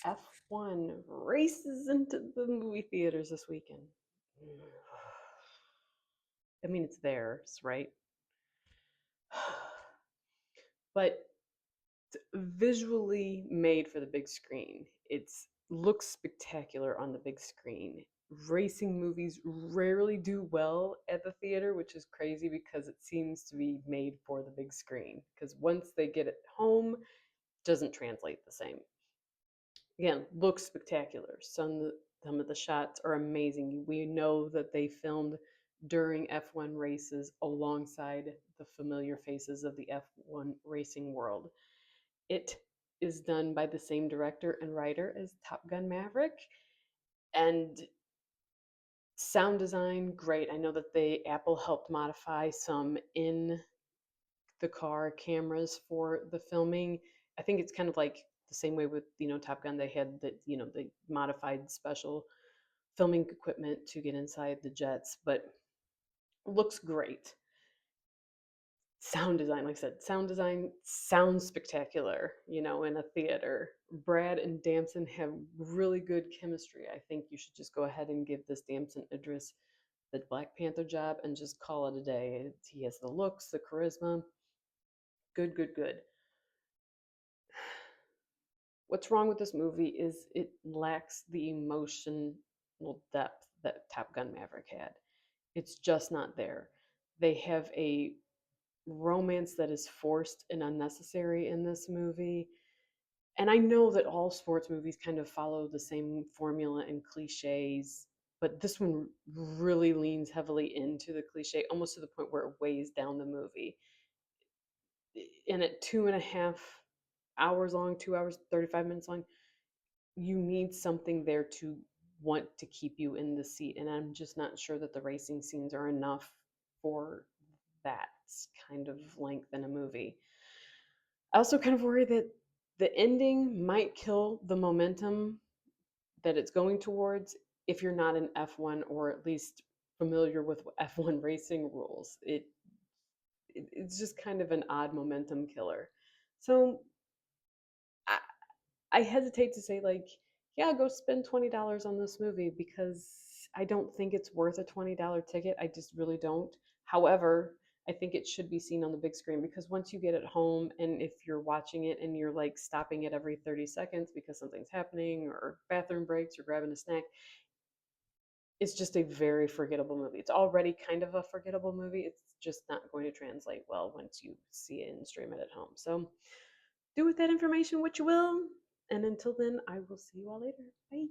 F1 races into the movie theaters this weekend. I mean, it's theirs, right? But visually made for the big screen. It's looks spectacular on the big screen. Racing movies rarely do well at the theater, which is crazy because it seems to be made for the big screen. Because once they get it home, it doesn't translate the same. Again, looks spectacular. Some of the shots are amazing. We know that they filmed during F1 races alongside the familiar faces of the F1 racing world. It is done by the same director and writer as Top Gun Maverick, and sound design great. I know that they Apple helped modify some in the car cameras for the filming. I think it's kind of like the same way with Top Gun. They had the modified special filming equipment to get inside the jets, but looks great. Sound design, like I said, sound design sounds spectacular, in a theater. Brad and Damson have really good chemistry. I think you should just go ahead and give this Damson Idris the Black Panther job and just call it a day. He has the looks, the charisma. Good, good, good. What's wrong with this movie is it lacks the emotional depth that Top Gun Maverick had. It's just not there. They have a romance that is forced and unnecessary in this movie. And I know that all sports movies kind of follow the same formula and cliches, but this one really leans heavily into the cliche, almost to the point where it weighs down the movie. And at 2.5 hours long, 2 hours, 35 minutes long, you need something there to want to keep you in the seat. And I'm just not sure that the racing scenes are enough for that kind of length in a movie. I also kind of worry that the ending might kill the momentum that it's going towards if you're not an F1 or at least familiar with F1 racing rules. It's just kind of an odd momentum killer. So I, I hesitate to say like, yeah, go spend $20 on this movie because I don't think it's worth a $20 ticket. I just really don't. However, I think it should be seen on the big screen because once you get it home and if you're watching it and you're like stopping it every 30 seconds because something's happening or bathroom breaks or grabbing a snack, it's just a very forgettable movie. It's already kind of a forgettable movie. It's just not going to translate well once you see it and stream it at home. So do with that information what you will. And until then, I will see you all later. Bye.